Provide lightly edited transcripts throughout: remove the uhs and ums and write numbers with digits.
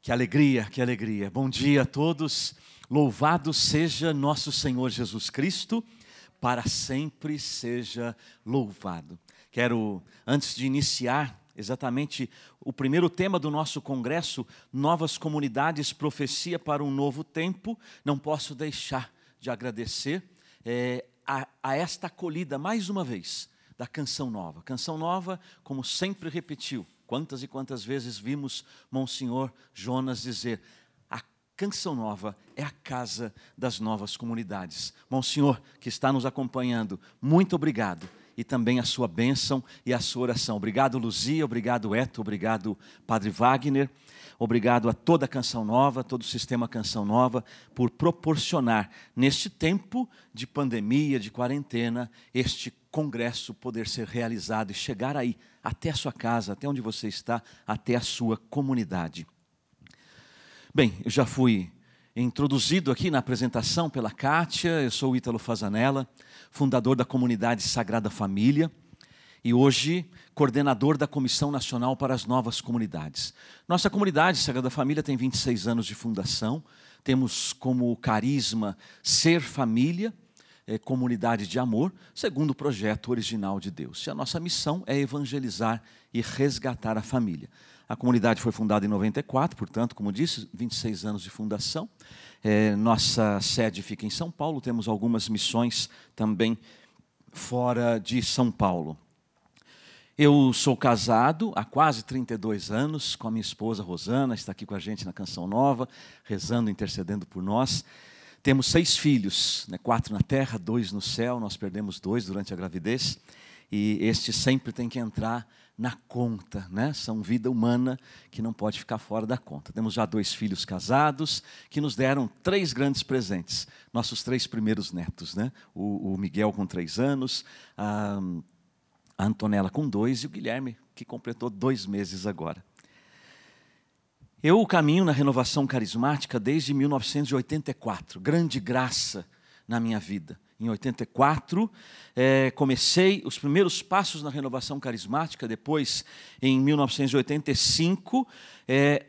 Que alegria, que alegria. Bom dia a todos. Louvado seja nosso Senhor Jesus Cristo, para sempre seja louvado. Quero, antes de iniciar exatamente o primeiro tema do nosso congresso, Novas Comunidades, Profecia para um Novo Tempo, não posso deixar de agradecer a esta acolhida, mais uma vez, da Canção Nova. Canção Nova, como sempre repetiu, quantas e quantas vezes vimos Monsenhor Jonas dizer: a Canção Nova é a casa das novas comunidades. Monsenhor, que está nos acompanhando, muito obrigado. E também a sua bênção e a sua oração. Obrigado, Luzia, obrigado, Eto, obrigado, Padre Wagner. Obrigado a toda a Canção Nova, todo o sistema Canção Nova, por proporcionar, neste tempo de pandemia, de quarentena, este congresso poder ser realizado e chegar aí, até a sua casa, até onde você está, até a sua comunidade. Bem, eu já fui introduzido aqui na apresentação pela Kátia, eu sou o Ítalo Fazanella, fundador da comunidade Sagrada Família, e hoje coordenador da Comissão Nacional para as Novas Comunidades. Nossa comunidade Sagrada Família tem 26 anos de fundação, temos como carisma ser família, comunidade de amor, segundo o projeto original de Deus. E a nossa missão é evangelizar e resgatar a família. A comunidade foi fundada em 94, portanto, como disse, 26 anos de fundação. Nossa sede fica em São Paulo, temos algumas missões também fora de São Paulo. Eu sou casado há quase 32 anos com a minha esposa Rosana, está aqui com a gente na Canção Nova, rezando, intercedendo por nós. Temos 6 filhos, 4 na terra, 2 no céu, nós perdemos 2 durante a gravidez, e este sempre tem que entrar na conta, né? São vida humana que não pode ficar fora da conta. Temos já 2 filhos casados, que nos deram 3 grandes presentes, nossos 3 primeiros netos, né? O Miguel com 3 anos, a Antonella com 2 e o Guilherme, que completou 2 meses agora. Eu caminho na renovação carismática desde 1984, grande graça na minha vida. Em 84, comecei os primeiros passos na renovação carismática, depois, em 1985,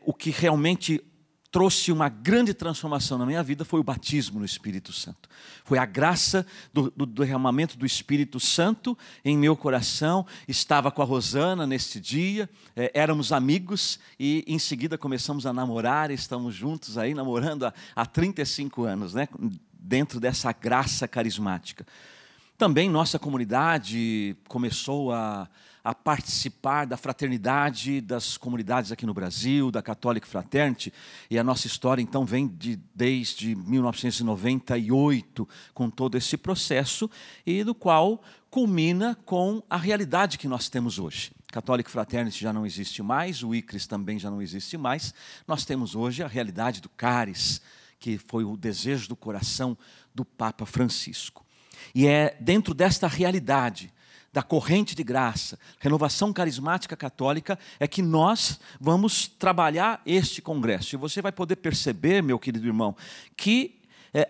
o que realmente trouxe uma grande transformação na minha vida foi o batismo no Espírito Santo. Foi a graça do derramamento do Espírito Santo em meu coração. Estava com a Rosana neste dia, éramos amigos e em seguida começamos a namorar, estamos juntos aí namorando há 35 anos, né? Dentro dessa graça carismática. Também nossa comunidade começou a participar da fraternidade das comunidades aqui no Brasil, da Catholic Fraternity, e a nossa história então vem desde 1998, com todo esse processo, e do qual culmina com a realidade que nós temos hoje. Catholic Fraternity já não existe mais, o ICRIS também já não existe mais, nós temos hoje a realidade do Caris, que foi o desejo do coração do Papa Francisco. E é dentro desta realidade, da corrente de graça, renovação carismática católica, é que nós vamos trabalhar este congresso. E você vai poder perceber, meu querido irmão, que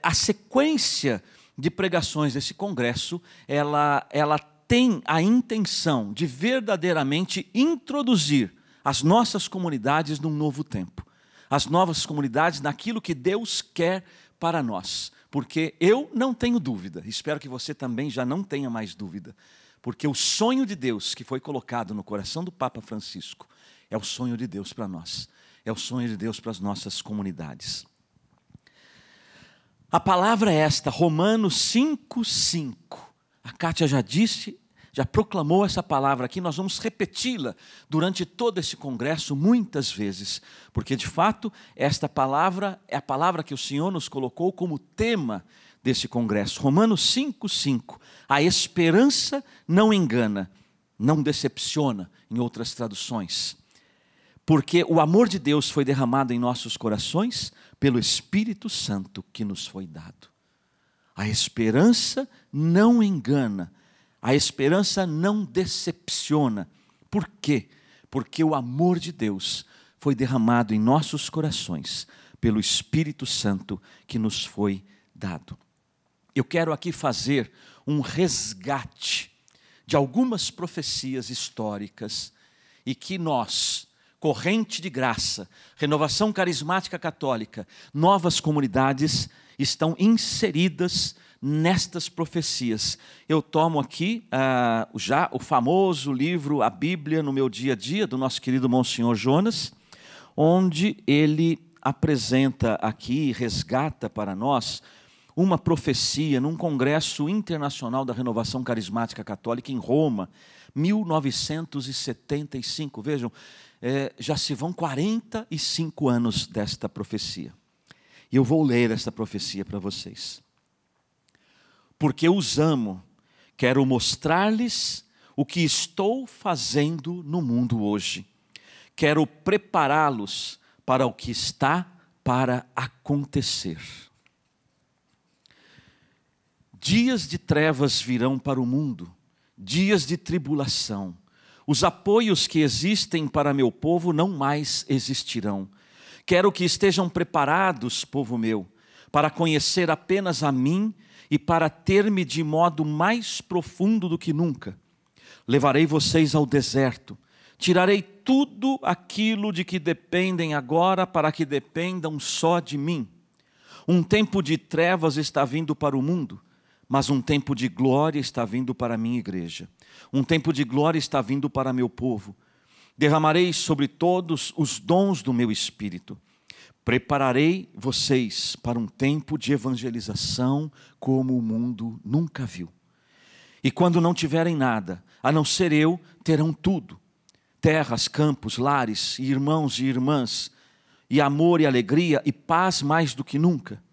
a sequência de pregações desse congresso, ela tem a intenção de verdadeiramente introduzir as nossas comunidades num novo tempo. As novas comunidades naquilo que Deus quer para nós. Porque eu não tenho dúvida, espero que você também já não tenha mais dúvida, porque o sonho de Deus que foi colocado no coração do Papa Francisco é o sonho de Deus para nós, é o sonho de Deus para as nossas comunidades. A palavra é esta, Romanos 5:5. A Kátia já disse, já proclamou essa palavra aqui, nós vamos repeti-la durante todo esse congresso muitas vezes, porque de fato esta palavra é a palavra que o Senhor nos colocou como tema desse congresso. Romanos 5:5, a esperança não engana, não decepciona, em outras traduções, porque o amor de Deus foi derramado em nossos corações pelo Espírito Santo que nos foi dado. A esperança não engana, a esperança não decepciona. Por quê? Porque o amor de Deus foi derramado em nossos corações pelo Espírito Santo que nos foi dado. Eu quero aqui fazer um resgate de algumas profecias históricas e que nós, Corrente de Graça, Renovação Carismática Católica, novas comunidades estão inseridas nestas profecias. Eu tomo aqui já o famoso livro A Bíblia no Meu Dia a Dia, do nosso querido Monsenhor Jonas, onde ele apresenta aqui, resgata para nós, uma profecia num congresso internacional da Renovação Carismática Católica em Roma, 1975. Vejam, já se vão 45 anos desta profecia. E eu vou ler esta profecia para vocês. Porque os amo, quero mostrar-lhes o que estou fazendo no mundo hoje. Quero prepará-los para o que está para acontecer. Dias de trevas virão para o mundo, dias de tribulação. Os apoios que existem para meu povo não mais existirão. Quero que estejam preparados, povo meu, para conhecer apenas a mim e para ter-me de modo mais profundo do que nunca. Levarei vocês ao deserto, tirarei tudo aquilo de que dependem agora para que dependam só de mim. Um tempo de trevas está vindo para o mundo, mas um tempo de glória está vindo para a minha igreja. Um tempo de glória está vindo para meu povo. Derramarei sobre todos os dons do meu Espírito. Prepararei vocês para um tempo de evangelização como o mundo nunca viu. E quando não tiverem nada, a não ser eu, terão tudo. Terras, campos, lares, e irmãos e irmãs, e amor e alegria e paz mais do que nunca.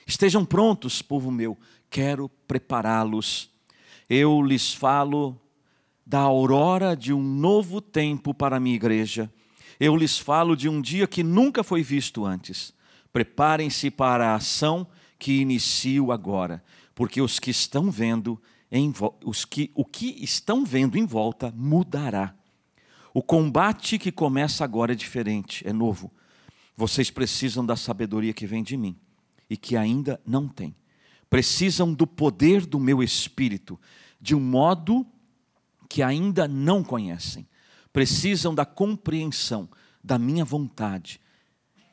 Estejam prontos, povo meu, quero prepará-los. Eu lhes falo da aurora de um novo tempo para a minha igreja. Eu lhes falo de um dia que nunca foi visto antes. Preparem-se para a ação que inicio agora, porque o que estão vendo em volta mudará. O combate que começa agora é diferente, é novo. Vocês precisam da sabedoria que vem de mim e que ainda não têm. Precisam do poder do meu Espírito, de um modo que ainda não conhecem. Precisam da compreensão da minha vontade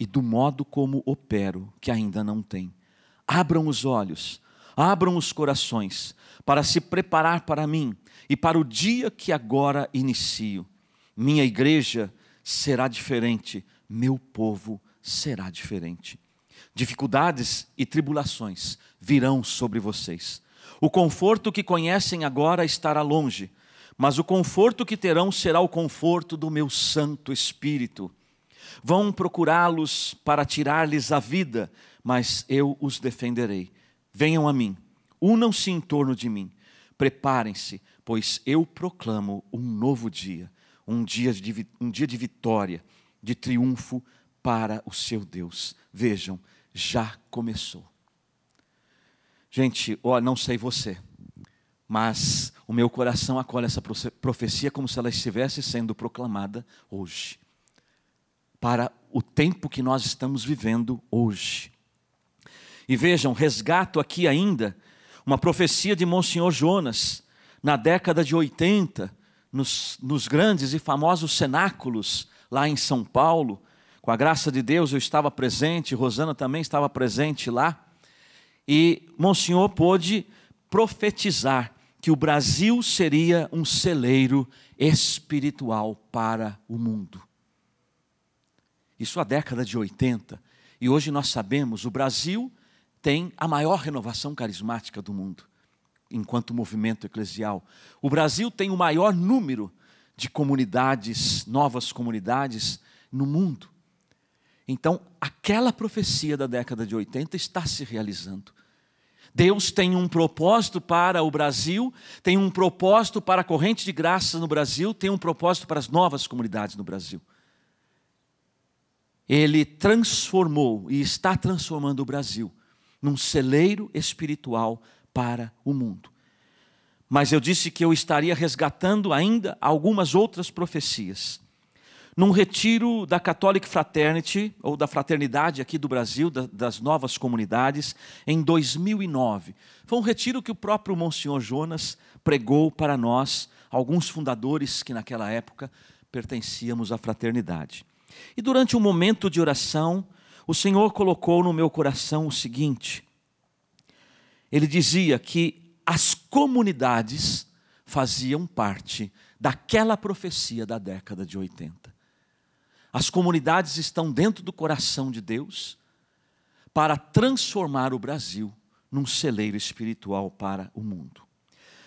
e do modo como opero, que ainda não têm. Abram os olhos, abram os corações, para se preparar para mim e para o dia que agora inicio. Minha igreja será diferente, meu povo será diferente. Dificuldades e tribulações virão sobre vocês. O conforto que conhecem agora estará longe, mas o conforto que terão será o conforto do meu Santo Espírito. Vão procurá-los para tirar-lhes a vida, mas eu os defenderei. Venham a mim, unam-se em torno de mim, preparem-se, pois eu proclamo um novo dia, um dia de vitória, de triunfo para o seu Deus. Vejam, já começou. Gente, não sei você, mas o meu coração acolhe essa profecia como se ela estivesse sendo proclamada hoje, para o tempo que nós estamos vivendo hoje. E vejam, resgato aqui ainda uma profecia de Monsenhor Jonas, na década de 80, nos grandes e famosos cenáculos lá em São Paulo. Com a graça de Deus eu estava presente, Rosana também estava presente lá, e Monsenhor pôde profetizar que o Brasil seria um celeiro espiritual para o mundo. Isso a década de 80, e hoje nós sabemos, o Brasil tem a maior renovação carismática do mundo, enquanto movimento eclesial. O Brasil tem o maior número de comunidades, novas comunidades no mundo. Então, aquela profecia da década de 80 está se realizando. Deus tem um propósito para o Brasil, tem um propósito para a corrente de graça no Brasil, tem um propósito para as novas comunidades no Brasil. Ele transformou e está transformando o Brasil num celeiro espiritual para o mundo. Mas eu disse que eu estaria resgatando ainda algumas outras profecias. Num retiro da Catholic Fraternity, ou da fraternidade aqui do Brasil, das novas comunidades, em 2009. Foi um retiro que o próprio Monsenhor Jonas pregou para nós, alguns fundadores que naquela época pertencíamos à fraternidade. E durante um momento de oração, o Senhor colocou no meu coração o seguinte: Ele dizia que as comunidades faziam parte daquela profecia da década de 80. As comunidades estão dentro do coração de Deus para transformar o Brasil num celeiro espiritual para o mundo.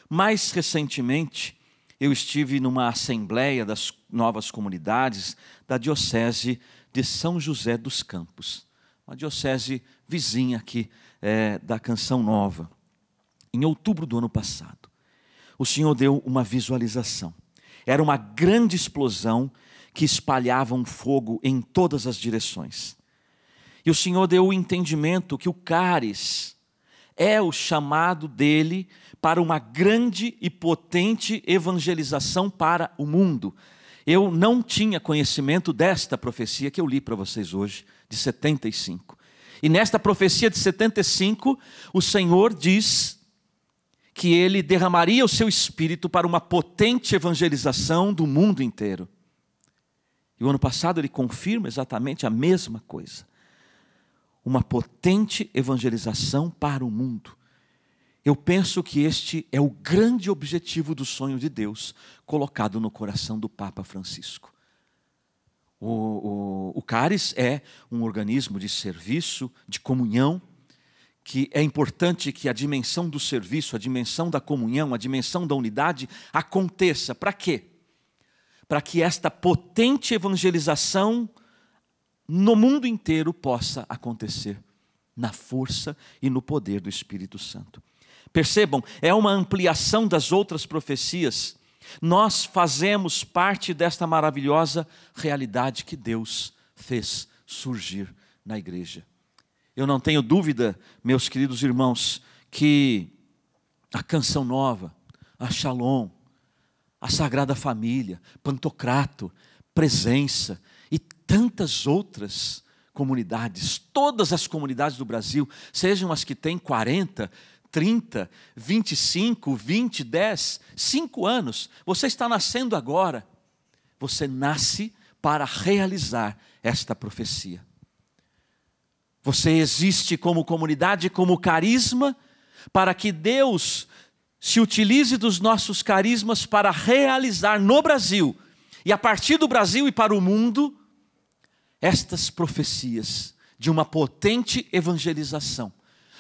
Mais recentemente, eu estive numa assembleia das novas comunidades da Diocese de São José dos Campos, uma diocese vizinha aqui da Canção Nova, em outubro do ano passado. O Senhor deu uma visualização. Era uma grande explosão que espalhava um fogo em todas as direções. E o Senhor deu o entendimento que o cáris é o chamado dele para uma grande e potente evangelização para o mundo. Eu não tinha conhecimento desta profecia que eu li para vocês hoje, de 75. E nesta profecia de 75, o Senhor diz que Ele derramaria o seu Espírito para uma potente evangelização do mundo inteiro. E o ano passado Ele confirma exatamente a mesma coisa. Uma potente evangelização para o mundo. Eu penso que este é o grande objetivo do sonho de Deus, colocado no coração do Papa Francisco. O cáris é um organismo de serviço, de comunhão, que é importante que a dimensão do serviço, a dimensão da comunhão, a dimensão da unidade aconteça. Para quê? Para que esta potente evangelização no mundo inteiro possa acontecer na força e no poder do Espírito Santo. Percebam, é uma ampliação das outras profecias. Nós fazemos parte desta maravilhosa realidade que Deus fez surgir na igreja. Eu não tenho dúvida, meus queridos irmãos, que a Canção Nova, a Shalom, a Sagrada Família, Pantocrato, Presença e tantas outras comunidades, todas as comunidades do Brasil, sejam as que têm 40, 30, 25, 20, 10, 5 anos, você está nascendo agora, você nasce para realizar esta profecia. Você existe como comunidade, como carisma, para que Deus se utilize dos nossos carismas para realizar no Brasil, e a partir do Brasil e para o mundo, estas profecias de uma potente evangelização,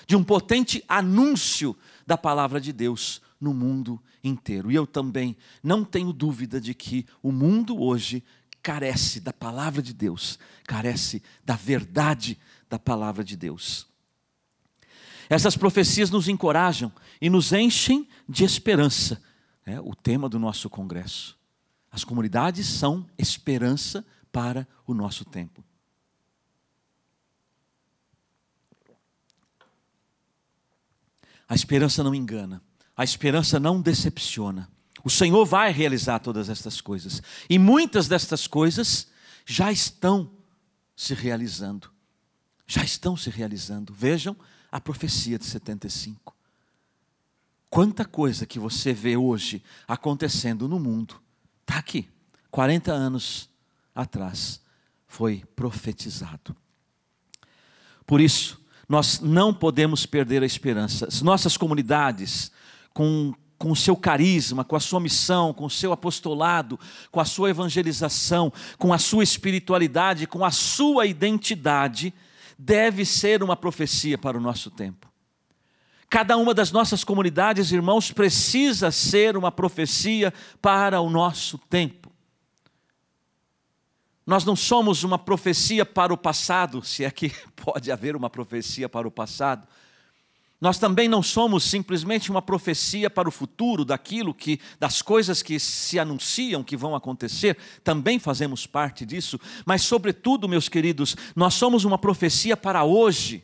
de um potente anúncio da palavra de Deus no mundo inteiro. E eu também não tenho dúvida de que o mundo hoje carece da palavra de Deus, carece da verdade da palavra de Deus. Essas profecias nos encorajam e nos enchem de esperança. É o tema do nosso congresso. As comunidades são esperança para o nosso tempo. A esperança não engana, a esperança não decepciona. O Senhor vai realizar todas estas coisas. E muitas destas coisas já estão se realizando. Já estão se realizando. Vejam a profecia de 75. Quanta coisa que você vê hoje acontecendo no mundo, está aqui. 40 anos atrás foi profetizado. Por isso, nós não podemos perder a esperança. As nossas comunidades, com o seu carisma, com a sua missão, com o seu apostolado, com a sua evangelização, com a sua espiritualidade, com a sua identidade, deve ser uma profecia para o nosso tempo. Cada uma das nossas comunidades, irmãos, precisa ser uma profecia para o nosso tempo. Nós não somos uma profecia para o passado, se é que pode haver uma profecia para o passado. Nós também não somos simplesmente uma profecia para o futuro, das coisas que se anunciam que vão acontecer, também fazemos parte disso, mas sobretudo, meus queridos, nós somos uma profecia para hoje.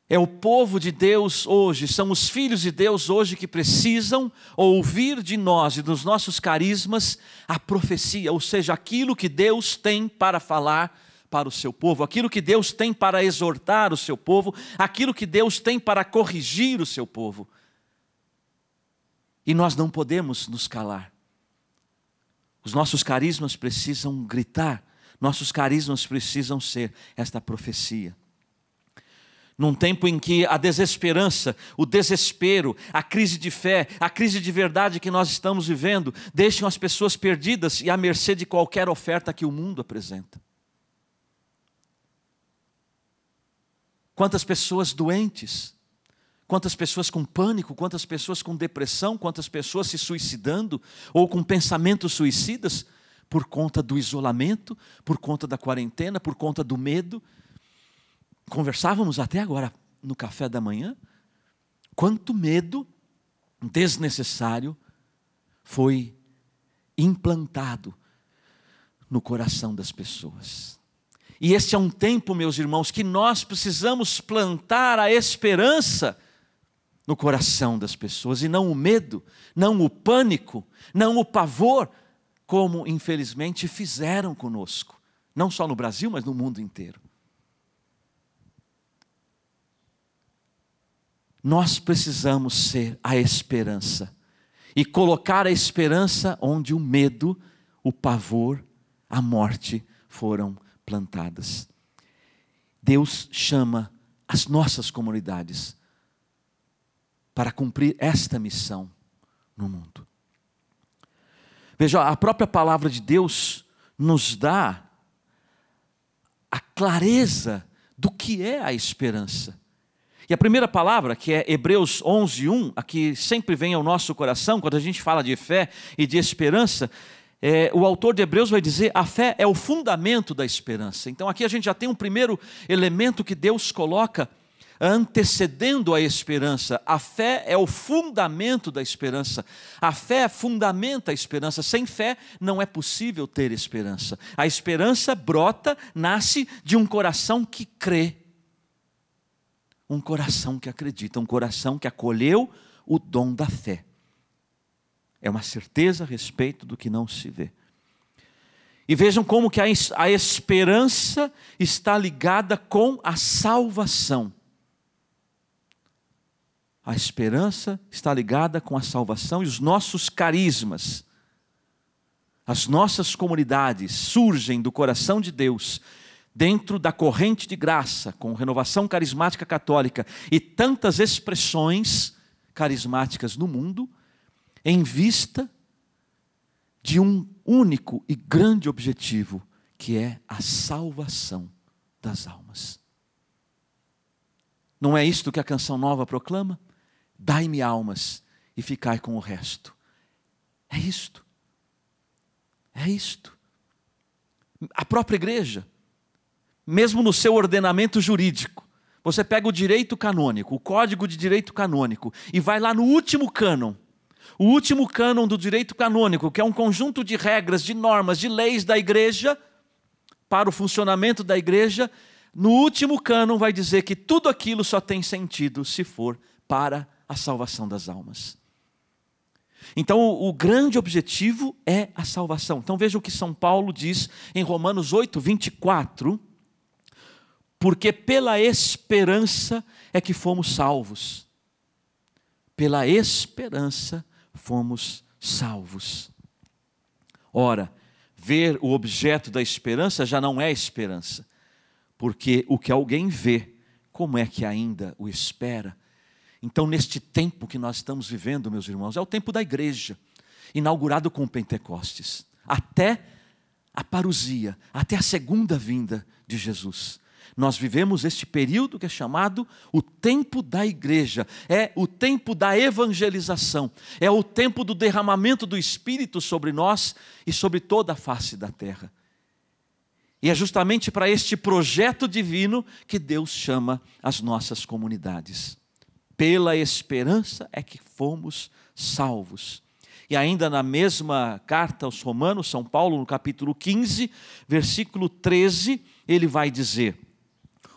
É o povo de Deus hoje, são os filhos de Deus hoje que precisam ouvir de nós e dos nossos carismas a profecia, ou seja, aquilo que Deus tem para falar para o seu povo, aquilo que Deus tem para exortar o seu povo, aquilo que Deus tem para corrigir o seu povo. E nós não podemos nos calar. Os nossos carismas precisam gritar, nossos carismas precisam ser esta profecia. Num tempo em que a desesperança, o desespero, a crise de fé, a crise de verdade que nós estamos vivendo, deixam as pessoas perdidas e à mercê de qualquer oferta que o mundo apresenta. Quantas pessoas doentes, quantas pessoas com pânico, quantas pessoas com depressão, quantas pessoas se suicidando ou com pensamentos suicidas por conta do isolamento, por conta da quarentena, por conta do medo. Conversávamos até agora no café da manhã, quanto medo desnecessário foi implantado no coração das pessoas. E este é um tempo, meus irmãos, que nós precisamos plantar a esperança no coração das pessoas, e não o medo, não o pânico, não o pavor, como infelizmente fizeram conosco, não só no Brasil, mas no mundo inteiro. Nós precisamos ser a esperança e colocar a esperança onde o medo, o pavor, a morte foram plantadas. Deus chama as nossas comunidades para cumprir esta missão no mundo. Veja, a própria palavra de Deus nos dá a clareza do que é a esperança. E a primeira palavra, que é Hebreus 11:1, a que sempre vem ao nosso coração, quando a gente fala de fé e de esperança, o autor de Hebreus vai dizer, a fé é o fundamento da esperança. Então aqui a gente já tem um primeiro elemento que Deus coloca antecedendo a esperança. A fé é o fundamento da esperança. A fé fundamenta a esperança. Sem fé não é possível ter esperança. A esperança brota, nasce de um coração que crê. Um coração que acredita, um coração que acolheu o dom da fé. É uma certeza a respeito do que não se vê. E vejam como que a esperança está ligada com a salvação. A esperança está ligada com a salvação e os nossos carismas. As nossas comunidades surgem do coração de Deus, dentro da corrente de graça, com renovação carismática católica e tantas expressões carismáticas no mundo, em vista de um único e grande objetivo, que é a salvação das almas. Não é isto que a Canção Nova proclama? Dai-me almas e ficai com o resto. É isto. É isto. A própria igreja, mesmo no seu ordenamento jurídico, você pega o direito canônico, o código de direito canônico, e vai lá no último cânon. O último cânon do direito canônico, que é um conjunto de regras, de normas, de leis da igreja, para o funcionamento da igreja, no último cânon vai dizer que tudo aquilo só tem sentido se for para a salvação das almas. Então o grande objetivo é a salvação. Então veja o que São Paulo diz em Romanos 8:24, porque pela esperança é que fomos salvos. Pela esperança fomos salvos. Ora, ver o objeto da esperança já não é esperança, porque o que alguém vê, como é que ainda o espera? Então, neste tempo que nós estamos vivendo, meus irmãos, é o tempo da igreja, inaugurado com o Pentecostes, até a parousia, até a segunda vinda de Jesus. Nós vivemos este período que é chamado o tempo da igreja, é o tempo da evangelização, é o tempo do derramamento do Espírito sobre nós e sobre toda a face da terra. E é justamente para este projeto divino que Deus chama as nossas comunidades. Pela esperança é que fomos salvos. E ainda na mesma carta aos Romanos, São Paulo, no capítulo 15, versículo 13, ele vai dizer: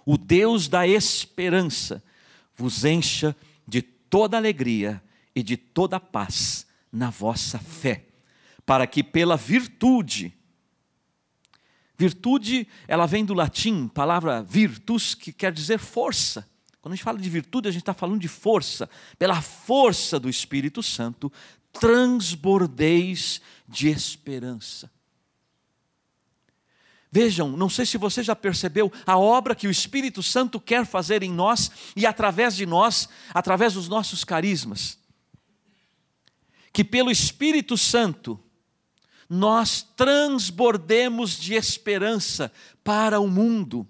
o Deus da esperança vos encha de toda alegria e de toda paz na vossa fé, para que pela virtude, ela vem do latim, palavra virtus, que quer dizer força. Quando a gente fala de virtude, a gente está falando de força. Pela força do Espírito Santo, transbordeis de esperança. Vejam, não sei se você já percebeu a obra que o Espírito Santo quer fazer em nós e através de nós, através dos nossos carismas. Que pelo Espírito Santo nós transbordemos de esperança para o mundo.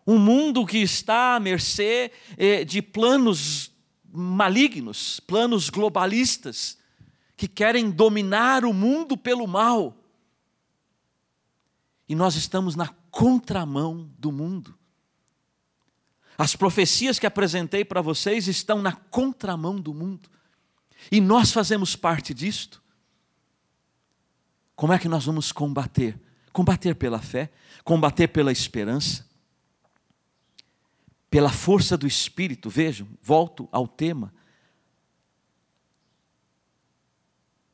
Um mundo que está à mercê de planos malignos, planos globalistas, que querem dominar o mundo pelo mal. E nós estamos na contramão do mundo. As profecias que apresentei para vocês estão na contramão do mundo. E nós fazemos parte disto. Como é que nós vamos combater? Combater pela fé, combater pela esperança, pela força do Espírito. Vejam, volto ao tema.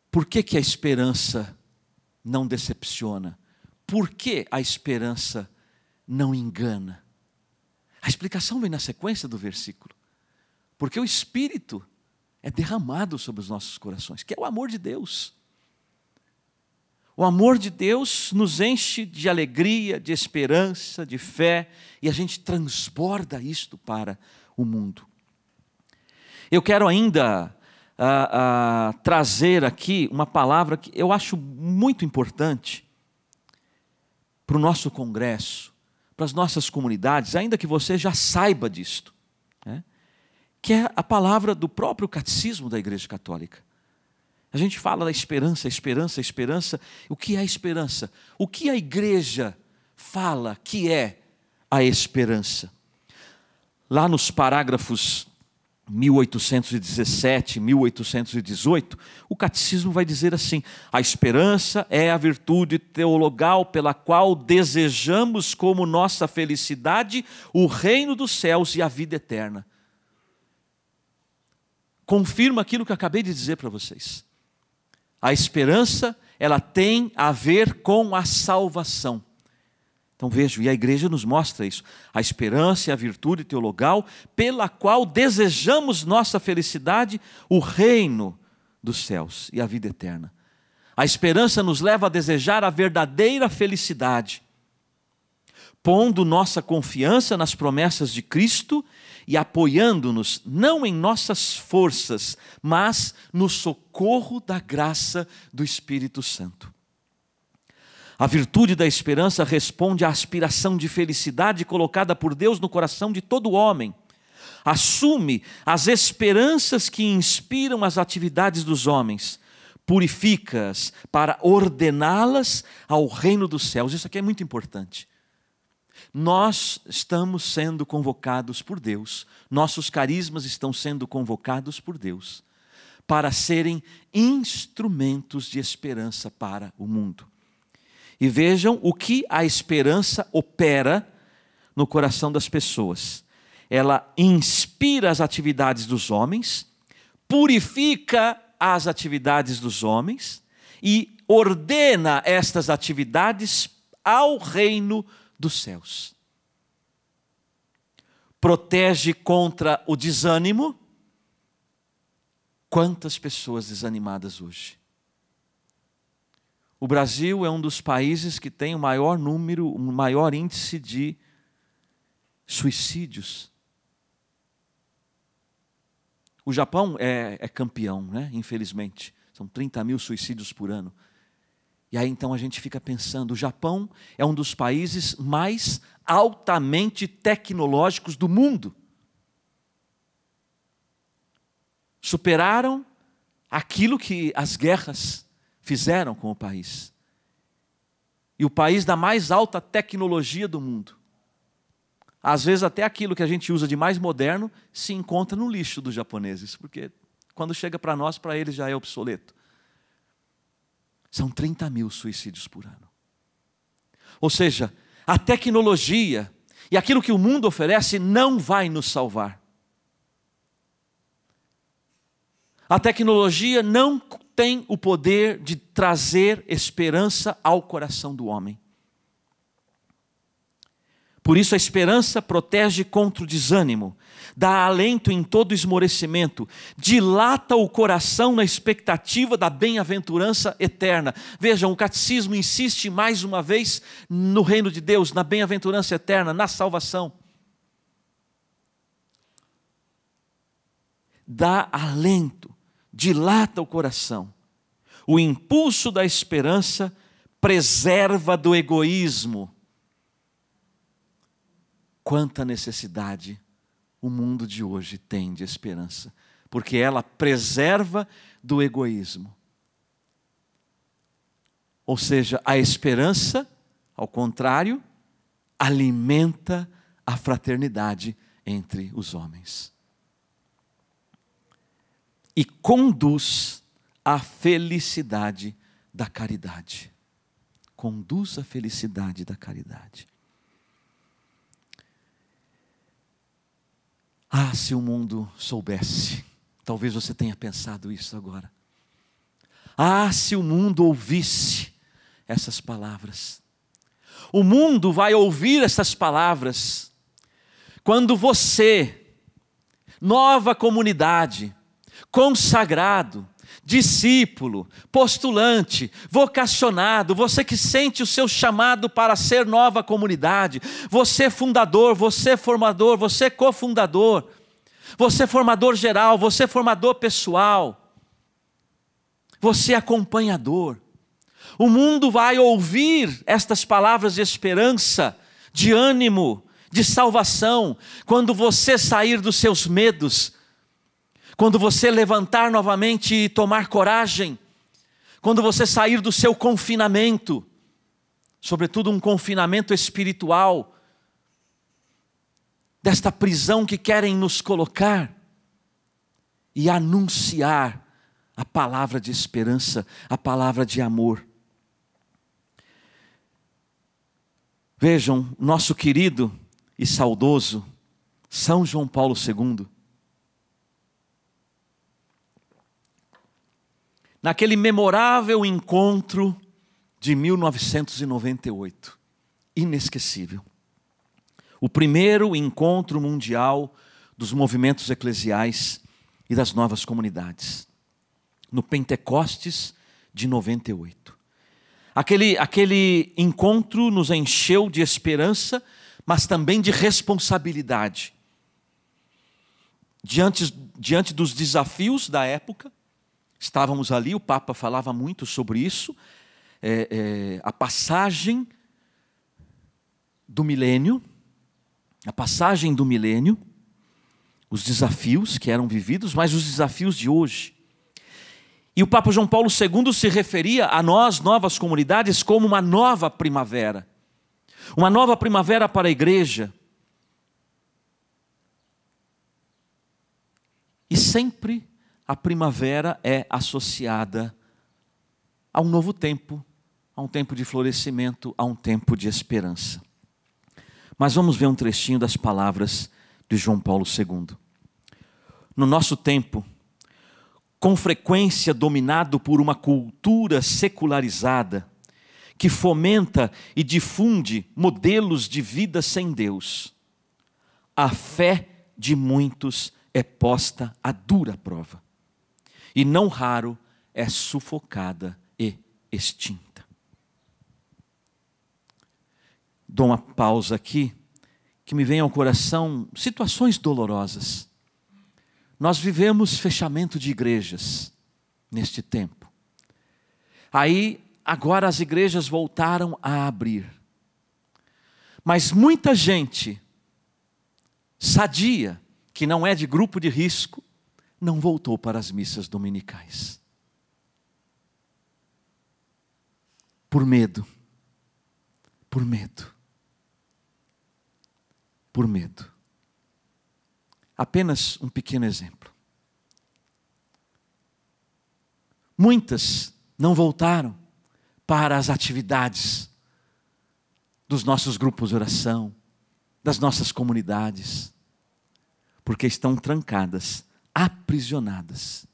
Por que a esperança não decepciona? Por que a esperança não engana? A explicação vem na sequência do versículo. Porque o Espírito é derramado sobre os nossos corações, que é o amor de Deus. O amor de Deus nos enche de alegria, de esperança, de fé, e a gente transborda isto para o mundo. Eu quero ainda trazer aqui uma palavra que eu acho muito importante para o nosso congresso, para as nossas comunidades, ainda que você já saiba disto, né? Que é a palavra do próprio catecismo da Igreja Católica. A gente fala da esperança, esperança, esperança. O que é a esperança? O que a Igreja fala que é a esperança? Lá nos parágrafos 1817, 1818, o catecismo vai dizer assim: a esperança é a virtude teologal pela qual desejamos como nossa felicidade o reino dos céus e a vida eterna. Confirma aquilo que eu acabei de dizer para vocês. A esperança, ela tem a ver com a salvação. Então vejam, e a igreja nos mostra isso. A esperança é a virtude teologal pela qual desejamos nossa felicidade, o reino dos céus e a vida eterna. A esperança nos leva a desejar a verdadeira felicidade, pondo nossa confiança nas promessas de Cristo e apoiando-nos não em nossas forças, mas no socorro da graça do Espírito Santo. A virtude da esperança responde à aspiração de felicidade colocada por Deus no coração de todo homem. Assume as esperanças que inspiram as atividades dos homens, purifica-as para ordená-las ao reino dos céus. Isso aqui é muito importante. Nós estamos sendo convocados por Deus, nossos carismas estão sendo convocados por Deus, para serem instrumentos de esperança para o mundo. E vejam o que a esperança opera no coração das pessoas. Ela inspira as atividades dos homens, purifica as atividades dos homens e ordena estas atividades ao reino dos céus. Protege contra o desânimo. Quantas pessoas desanimadas hoje? O Brasil é um dos países que tem o maior número, o maior índice de suicídios. O Japão é campeão, né? Infelizmente. São 30 mil suicídios por ano. E aí então a gente fica pensando, o Japão é um dos países mais altamente tecnológicos do mundo. Superaram aquilo que as guerras fizeram com o país. E o país da mais alta tecnologia do mundo. Às vezes até aquilo que a gente usa de mais moderno se encontra no lixo dos japoneses, porque quando chega para nós, para eles já é obsoleto. São 30 mil suicídios por ano. Ou seja, a tecnologia e aquilo que o mundo oferece não vai nos salvar. A tecnologia não tem o poder de trazer esperança ao coração do homem. Por isso a esperança protege contra o desânimo, dá alento em todo esmorecimento, dilata o coração na expectativa da bem-aventurança eterna. Vejam, o catecismo insiste mais uma vez no reino de Deus, na bem-aventurança eterna, na salvação. Dá alento, dilata o coração. O impulso da esperança preserva do egoísmo. Quanta necessidade o mundo de hoje tem de esperança, porque ela preserva do egoísmo. Ou seja, a esperança, ao contrário, alimenta a fraternidade entre os homens. E conduz à felicidade da caridade. Conduz à felicidade da caridade. Ah, se o mundo soubesse, talvez você tenha pensado isso agora. Ah, se o mundo ouvisse essas palavras. O mundo vai ouvir essas palavras quando você, nova comunidade, consagrado, discípulo, postulante, vocacionado, você que sente o seu chamado para ser nova comunidade, você fundador, você formador, você cofundador, você formador geral, você formador pessoal, você acompanhador. O mundo vai ouvir estas palavras de esperança, de ânimo, de salvação, quando você sair dos seus medos, quando você levantar novamente e tomar coragem, quando você sair do seu confinamento, sobretudo um confinamento espiritual, desta prisão que querem nos colocar, e anunciar a palavra de esperança, a palavra de amor. Vejam, nosso querido e saudoso São João Paulo II, naquele memorável encontro de 1998, inesquecível. O primeiro encontro mundial dos movimentos eclesiais e das novas comunidades, no Pentecostes de 98. Aquele encontro nos encheu de esperança, mas também de responsabilidade. Diante dos desafios da época, estávamos ali, o Papa falava muito sobre isso, a passagem do milênio, os desafios que eram vividos, mas os desafios de hoje. E o Papa João Paulo II se referia a nós, novas comunidades, como uma nova primavera. Uma nova primavera para a igreja. E sempre a primavera é associada a um novo tempo, a um tempo de florescimento, a um tempo de esperança. Mas vamos ver um trechinho das palavras de João Paulo II. No nosso tempo, com frequência dominado por uma cultura secularizada, que fomenta e difunde modelos de vida sem Deus, a fé de muitos é posta à dura prova, e não raro é sufocada e extinta. Dou uma pausa aqui, que me vem ao coração situações dolorosas. Nós vivemos fechamento de igrejas neste tempo. Aí, agora as igrejas voltaram a abrir. Mas muita gente sadia, que não é de grupo de risco, não voltou para as missas dominicais. Por medo. Por medo. Por medo. Apenas um pequeno exemplo. Muitas não voltaram para as atividades dos nossos grupos de oração, das nossas comunidades, porque estão trancadas, aprisionadas.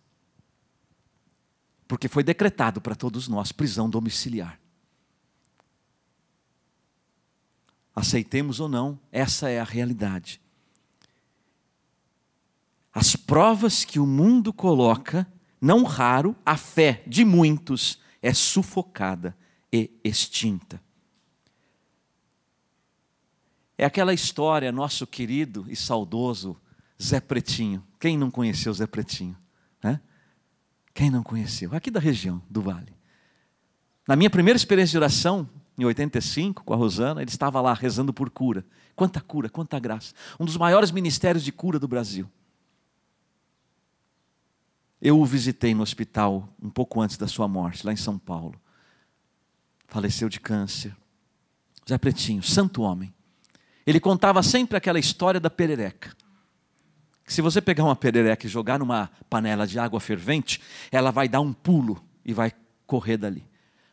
Porque foi decretado para todos nós prisão domiciliar. Aceitemos ou não, essa é a realidade. As provas que o mundo coloca, não raro, a fé de muitos é sufocada e extinta. É aquela história, nosso querido e saudoso Zé Pretinho. Quem não conheceu Zé Pretinho? Quem não conheceu? Aqui da região do Vale. Na minha primeira experiência de oração, em 85, com a Rosana, ele estava lá rezando por cura. Quanta cura, quanta graça. Um dos maiores ministérios de cura do Brasil. Eu o visitei no hospital um pouco antes da sua morte, lá em São Paulo. Faleceu de câncer. Zé Pretinho, santo homem. Ele contava sempre aquela história da perereca. Que se você pegar uma perereca e jogar numa panela de água fervente, ela vai dar um pulo e vai correr dali.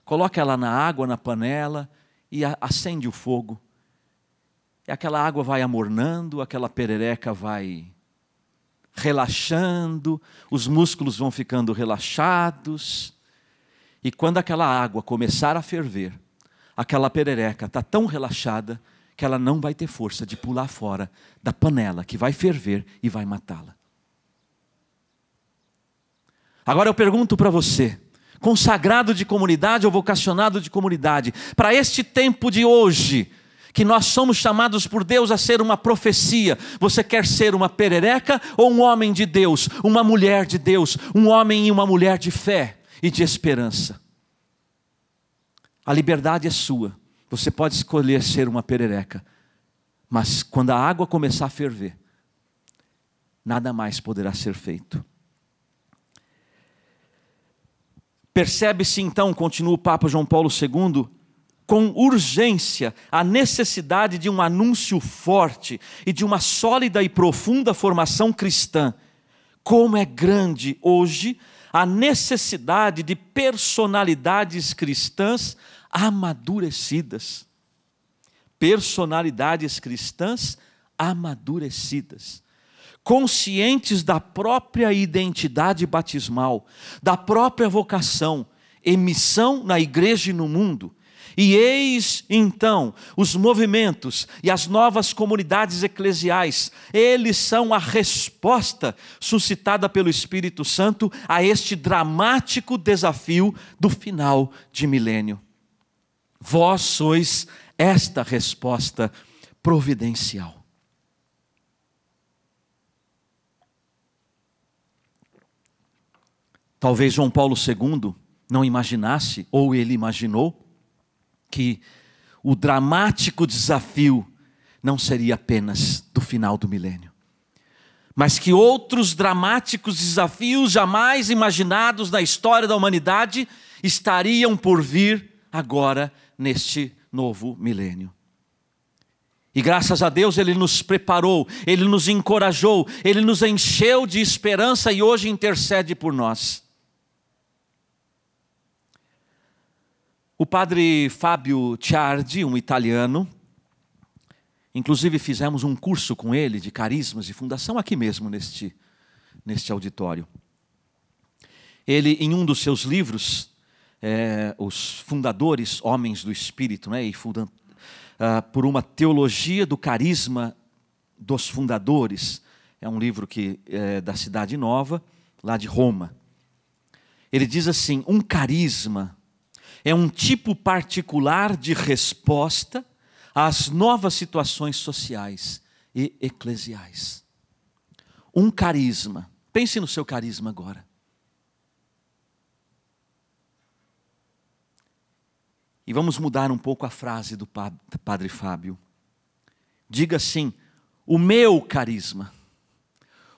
Coloca ela na água, na panela, e acende o fogo. E aquela água vai amornando, aquela perereca vai relaxando, os músculos vão ficando relaxados. E quando aquela água começar a ferver, aquela perereca está tão relaxada que ela não vai ter força de pular fora da panela que vai ferver e vai matá-la. Agora eu pergunto para você, consagrado de comunidade ou vocacionado de comunidade, para este tempo de hoje, que nós somos chamados por Deus a ser uma profecia, você quer ser uma perereca ou um homem de Deus, uma mulher de Deus, um homem e uma mulher de fé e de esperança? A liberdade é sua. Você pode escolher ser uma perereca, mas quando a água começar a ferver, nada mais poderá ser feito. Percebe-se então, continua o Papa João Paulo II, com urgência a necessidade de um anúncio forte e de uma sólida e profunda formação cristã. Como é grande hoje a necessidade de personalidades cristãs amadurecidas. Personalidades cristãs amadurecidas. Conscientes da própria identidade batismal, da própria vocação e missão na igreja e no mundo. E eis então os movimentos e as novas comunidades eclesiais, eles são a resposta suscitada pelo Espírito Santo a este dramático desafio do final de milênio. Vós sois esta resposta providencial. Talvez João Paulo II não imaginasse, ou ele imaginou, que o dramático desafio não seria apenas do final do milênio, mas que outros dramáticos desafios jamais imaginados na história da humanidade estariam por vir agora neste novo milênio. E graças a Deus Ele nos preparou, Ele nos encorajou, Ele nos encheu de esperança e hoje intercede por nós. O padre Fábio Ciardi, um italiano, inclusive fizemos um curso com ele de carismas e fundação aqui mesmo neste auditório. Ele, em um dos seus livros, Os Fundadores, Homens do Espírito, por uma teologia do carisma dos fundadores, é um livro que é da Cidade Nova, lá de Roma. Ele diz assim: um carisma é um tipo particular de resposta às novas situações sociais e eclesiais. Um carisma. Pense no seu carisma agora. E vamos mudar um pouco a frase do Padre Fábio. Diga assim: o meu carisma,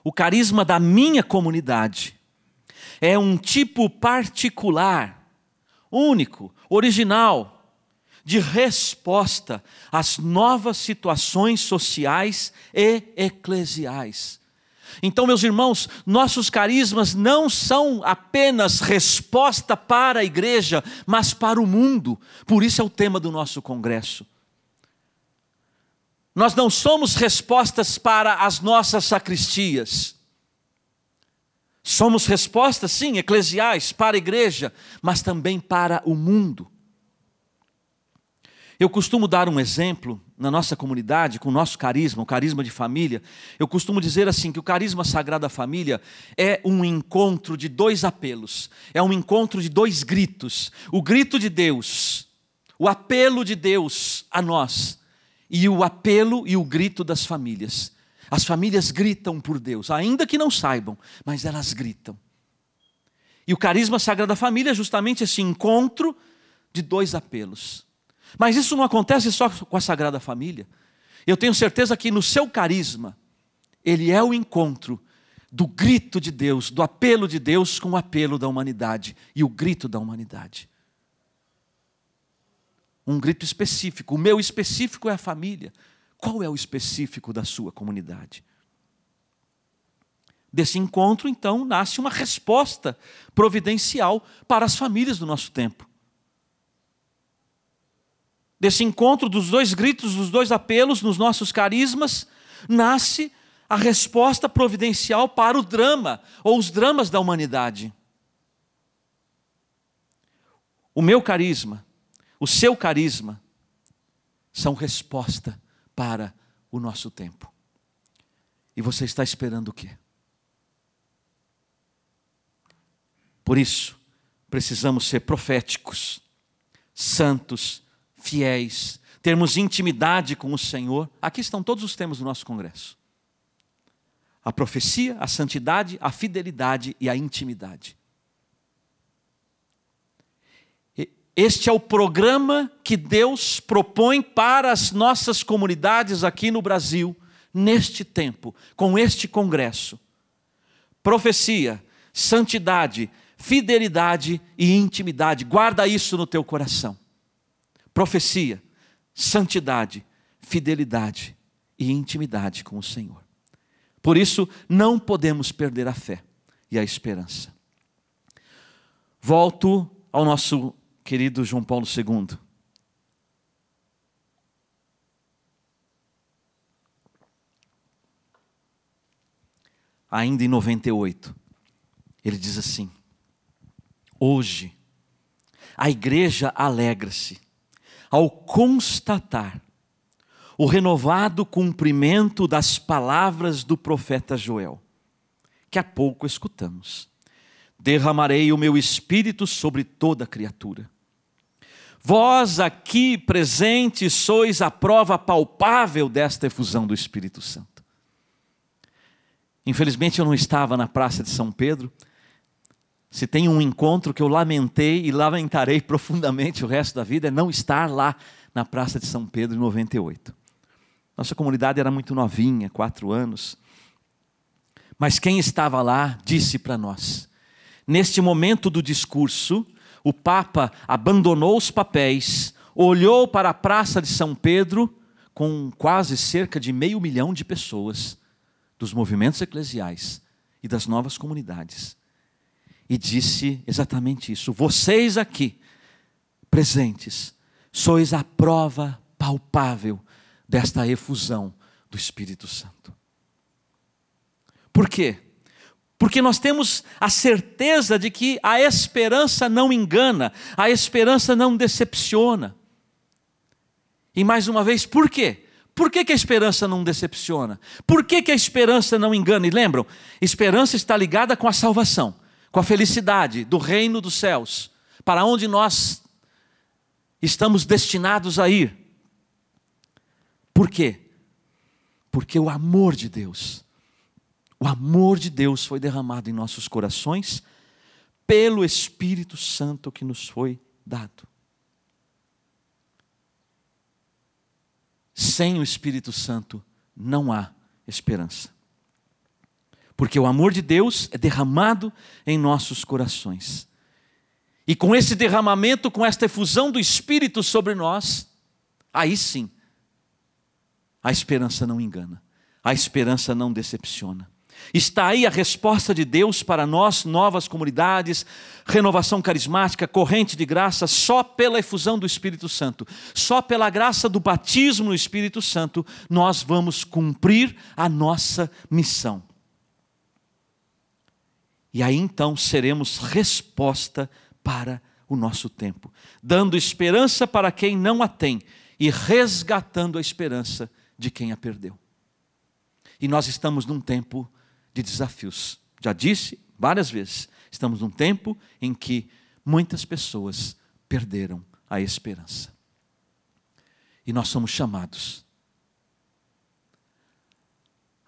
o carisma da minha comunidade, é um tipo particular, único, original, de resposta às novas situações sociais e eclesiais. Então, meus irmãos, nossos carismas não são apenas resposta para a igreja, mas para o mundo. Por isso é o tema do nosso congresso. Nós não somos respostas para as nossas sacristias. Somos respostas, sim, eclesiais para a igreja, mas também para o mundo. Eu costumo dar um exemplo na nossa comunidade, com o nosso carisma, o carisma de família. Eu costumo dizer assim, que o carisma Sagrada Família é um encontro de dois apelos. É um encontro de dois gritos. O grito de Deus, o apelo de Deus a nós. E o apelo e o grito das famílias. As famílias gritam por Deus, ainda que não saibam, mas elas gritam. E o carisma Sagrada Família é justamente esse encontro de dois apelos. Mas isso não acontece só com a Sagrada Família. Eu tenho certeza que no seu carisma, ele é o encontro do grito de Deus, do apelo de Deus com o apelo da humanidade e o grito da humanidade. Um grito específico. O meu específico é a família. Qual é o específico da sua comunidade? Desse encontro, então, nasce uma resposta providencial para as famílias do nosso tempo. Desse encontro dos dois gritos, dos dois apelos nos nossos carismas, nasce a resposta providencial para o drama, ou os dramas da humanidade. O meu carisma, o seu carisma, são resposta para o nosso tempo. E você está esperando o quê? Por isso, precisamos ser proféticos, santos, fiéis, termos intimidade com o Senhor. Aqui estão todos os temas do nosso congresso. A profecia, a santidade, a fidelidade e a intimidade. Este é o programa que Deus propõe para as nossas comunidades aqui no Brasil, neste tempo, com este congresso. Profecia, santidade, fidelidade e intimidade. Guarda isso no teu coração. Profecia, santidade, fidelidade e intimidade com o Senhor. Por isso, não podemos perder a fé e a esperança. Volto ao nosso querido João Paulo II. Ainda em 98, ele diz assim: hoje, a igreja alegra-se ao constatar o renovado cumprimento das palavras do profeta Joel, que há pouco escutamos. Derramarei o meu espírito sobre toda criatura. Vós aqui presentes sois a prova palpável desta efusão do Espírito Santo. Infelizmente eu não estava na Praça de São Pedro. Se tem um encontro que eu lamentei e lamentarei profundamente o resto da vida, é não estar lá na Praça de São Pedro em 98. Nossa comunidade era muito novinha, 4 anos. Mas quem estava lá disse para nós: neste momento do discurso, o Papa abandonou os papéis, olhou para a Praça de São Pedro, com quase cerca de 500 mil de pessoas, dos movimentos eclesiais e das novas comunidades, e disse exatamente isso: vocês aqui, presentes, sois a prova palpável desta efusão do Espírito Santo. Por quê? Porque nós temos a certeza de que a esperança não engana, a esperança não decepciona. E mais uma vez, por quê? Por que a esperança não decepciona? Por que a esperança não engana? E lembram, esperança está ligada com a salvação, com a felicidade do reino dos céus, para onde nós estamos destinados a ir. Por quê? Porque o amor de Deus foi derramado em nossos corações pelo Espírito Santo que nos foi dado. Sem o Espírito Santo não há esperança. Porque o amor de Deus é derramado em nossos corações. E com esse derramamento, com esta efusão do Espírito sobre nós, aí sim, a esperança não engana, a esperança não decepciona. Está aí a resposta de Deus para nós, novas comunidades, renovação carismática, corrente de graça, só pela efusão do Espírito Santo, só pela graça do batismo no Espírito Santo, nós vamos cumprir a nossa missão. E aí então seremos resposta para o nosso tempo, dando esperança para quem não a tem e resgatando a esperança de quem a perdeu. E nós estamos num tempo de desafios. Já disse várias vezes, estamos num tempo em que muitas pessoas perderam a esperança. E nós somos chamados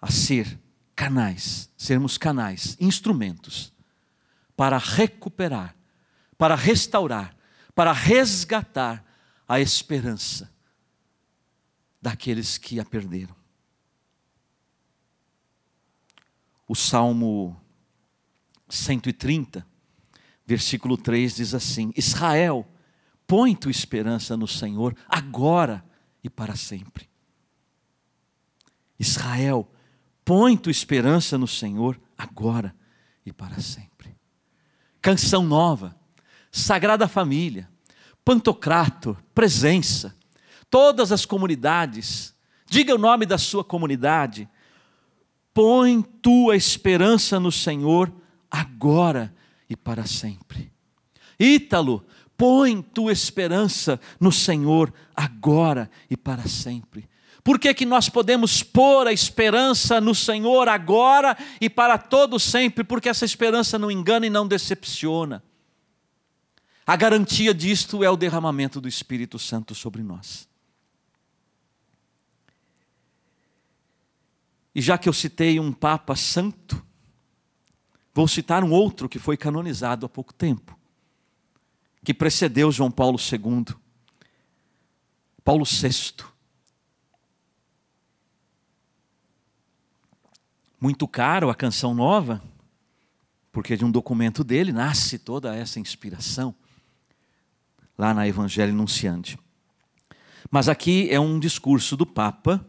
a sermos canais, instrumentos, para recuperar, para restaurar, para resgatar a esperança daqueles que a perderam. O Salmo 130, versículo 3 diz assim: Israel, põe tua esperança no Senhor agora e para sempre. Israel, põe tua esperança no Senhor agora e para sempre. Canção nova, Sagrada Família, Pantocrator, Presença, todas as comunidades, diga o nome da sua comunidade. Põe tua esperança no Senhor agora e para sempre. Ítalo, põe tua esperança no Senhor agora e para sempre. Por que nós podemos pôr a esperança no Senhor agora e para todo sempre? Porque essa esperança não engana e não decepciona. A garantia disto é o derramamento do Espírito Santo sobre nós. E já que eu citei um Papa Santo, vou citar um outro que foi canonizado há pouco tempo, que precedeu João Paulo II, Paulo VI. Muito caro a Canção Nova, porque de um documento dele nasce toda essa inspiração, lá na Evangelho Nunciante. Mas aqui é um discurso do Papa,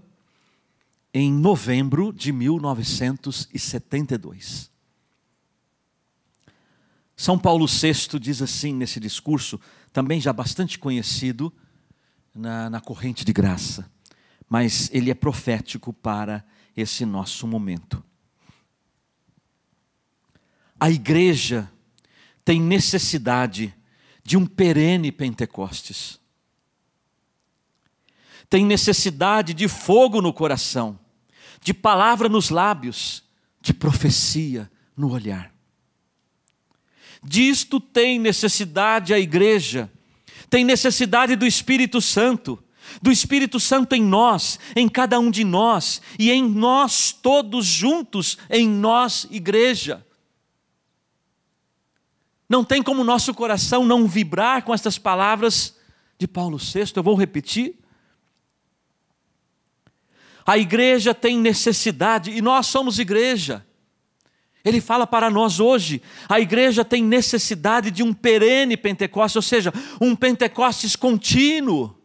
em novembro de 1972. São Paulo VI diz assim nesse discurso, também já bastante conhecido na corrente de graça, mas ele é profético para esse nosso momento. A igreja tem necessidade de um perene Pentecostes. Tem necessidade de fogo no coração, de palavra nos lábios, de profecia no olhar. Disto tem necessidade a igreja, tem necessidade do Espírito Santo em nós, em cada um de nós, e em nós todos juntos, em nós, igreja. Não tem como nosso coração não vibrar com estas palavras de Paulo VI, eu vou repetir. A igreja tem necessidade, e nós somos igreja. Ele fala para nós hoje, a igreja tem necessidade de um perene Pentecostes, ou seja, um Pentecostes contínuo.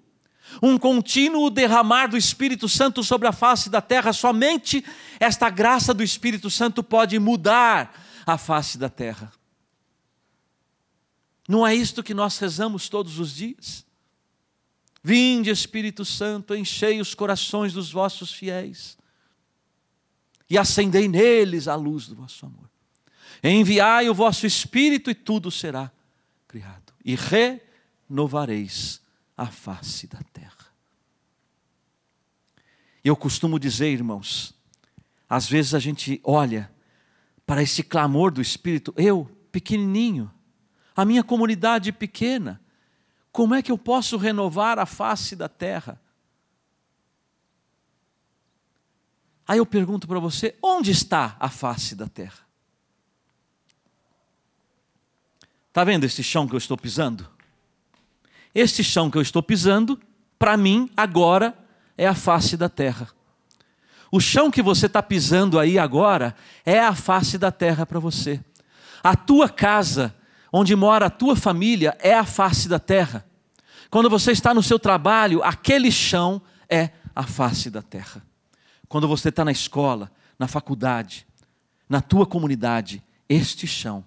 Um contínuo derramar do Espírito Santo sobre a face da terra. Somente esta graça do Espírito Santo pode mudar a face da terra. Não é isto que nós rezamos todos os dias? Vinde, Espírito Santo, enchei os corações dos vossos fiéis e acendei neles a luz do vosso amor. Enviai o vosso Espírito e tudo será criado. E renovareis a face da terra. Eu costumo dizer, irmãos, às vezes a gente olha para esse clamor do Espírito, eu, pequenininho, a minha comunidade pequena, como é que eu posso renovar a face da terra? Aí eu pergunto para você, onde está a face da terra? Está vendo esse chão que eu estou pisando? Este chão que eu estou pisando, para mim, agora, é a face da terra. O chão que você está pisando aí agora, é a face da terra para você. A tua casa, onde mora a tua família, é a face da terra. Quando você está no seu trabalho, aquele chão é a face da terra. Quando você está na escola, na faculdade, na tua comunidade, este chão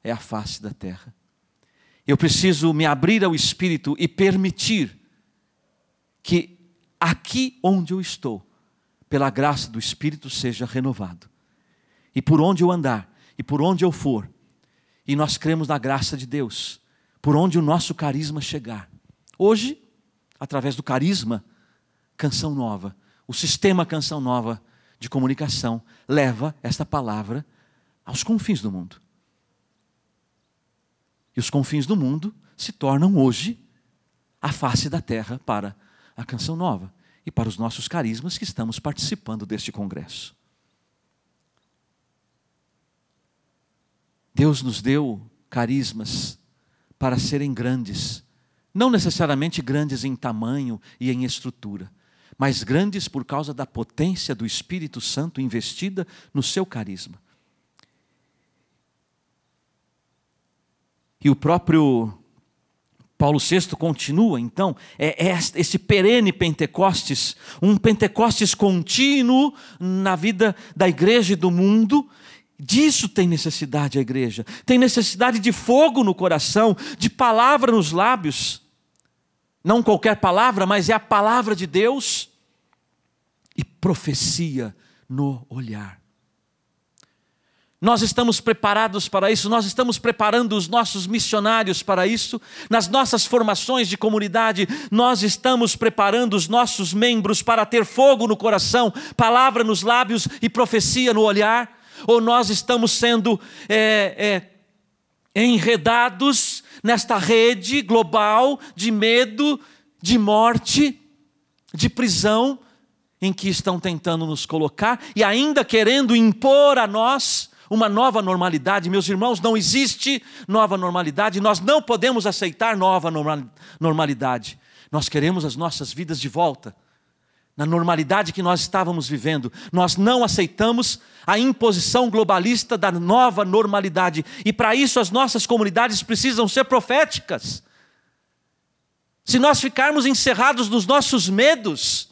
é a face da terra. Eu preciso me abrir ao Espírito e permitir que aqui onde eu estou, pela graça do Espírito, seja renovado. E por onde eu andar, e por onde eu for, e nós cremos na graça de Deus, por onde o nosso carisma chegar. Hoje, através do carisma Canção Nova. O sistema Canção Nova de comunicação leva esta palavra aos confins do mundo. E os confins do mundo se tornam hoje a face da terra para a Canção Nova e para os nossos carismas que estamos participando deste congresso. Deus nos deu carismas para serem grandes, não necessariamente grandes em tamanho e em estrutura, mas grandes por causa da potência do Espírito Santo investida no seu carisma. E o próprio Paulo VI continua, então, esse perene Pentecostes, um Pentecostes contínuo na vida da igreja e do mundo. Disso tem necessidade a igreja. Tem necessidade de fogo no coração, de palavra nos lábios. Não qualquer palavra, mas é a palavra de Deus. E profecia no olhar. Nós estamos preparados para isso, nós estamos preparando os nossos missionários para isso. Nas nossas formações de comunidade, nós estamos preparando os nossos membros para ter fogo no coração, palavra nos lábios e profecia no olhar. Ou nós estamos sendo enredados nesta rede global de medo, de morte, de prisão, em que estão tentando nos colocar e ainda querendo impor a nós uma nova normalidade. Meus irmãos, não existe nova normalidade, nós não podemos aceitar nova normalidade. Nós queremos as nossas vidas de volta, na normalidade que nós estávamos vivendo. Nós não aceitamos a imposição globalista da nova normalidade. E para isso as nossas comunidades precisam ser proféticas. Se nós ficarmos encerrados nos nossos medos,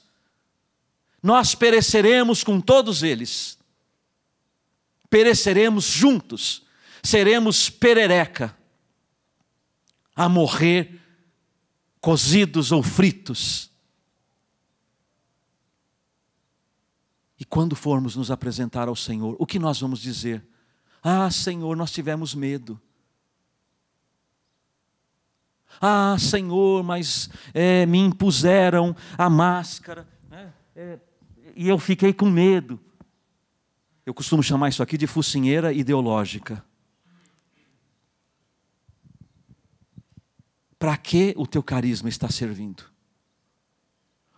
nós pereceremos com todos eles. Pereceremos juntos. Seremos perereca, a morrer cozidos ou fritos. E quando formos nos apresentar ao Senhor, o que nós vamos dizer? Ah, Senhor, nós tivemos medo. Ah, Senhor, mas me impuseram a máscara, e eu fiquei com medo. Eu costumo chamar isso aqui de focinheira ideológica. Para que o teu carisma está servindo?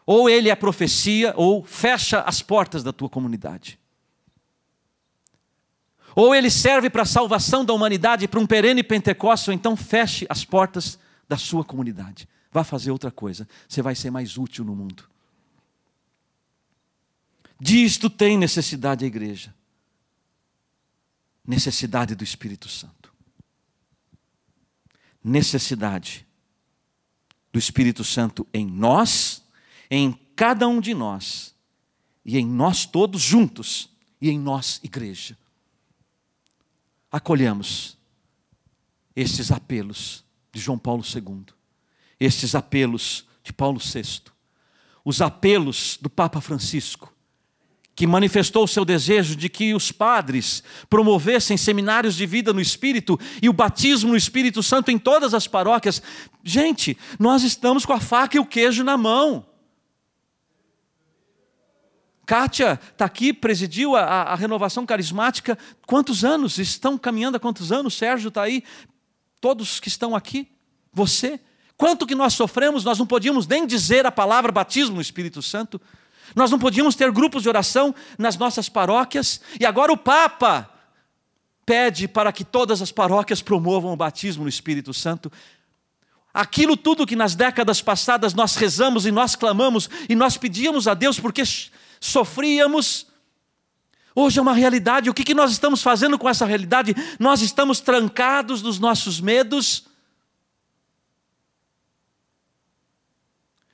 Ou ele é profecia, ou fecha as portas da tua comunidade. Ou ele serve para a salvação da humanidade, para um perene Pentecostes, ou então feche as portas da sua comunidade. Vá fazer outra coisa, você vai ser mais útil no mundo. Disto tem necessidade a igreja. Necessidade do Espírito Santo. Necessidade do Espírito Santo em nós, em cada um de nós, e em nós todos juntos, e em nós, igreja. Acolhamos estes apelos de João Paulo II, estes apelos de Paulo VI, os apelos do Papa Francisco, que manifestou o seu desejo de que os padres promovessem seminários de vida no Espírito e o batismo no Espírito Santo em todas as paróquias. Gente, nós estamos com a faca e o queijo na mão. Kátia está aqui, presidiu a renovação carismática. Quantos anos? Estão caminhando há quantos anos? Sérgio está aí. Todos que estão aqui. Você. Quanto que nós sofremos? Nós não podíamos nem dizer a palavra batismo no Espírito Santo. Nós não podíamos ter grupos de oração nas nossas paróquias. E agora o Papa pede para que todas as paróquias promovam o batismo no Espírito Santo. Aquilo tudo que nas décadas passadas nós rezamos e nós clamamos e nós pedíamos a Deus porque sofríamos, hoje é uma realidade. O que nós estamos fazendo com essa realidade? Nós estamos trancados nos nossos medos.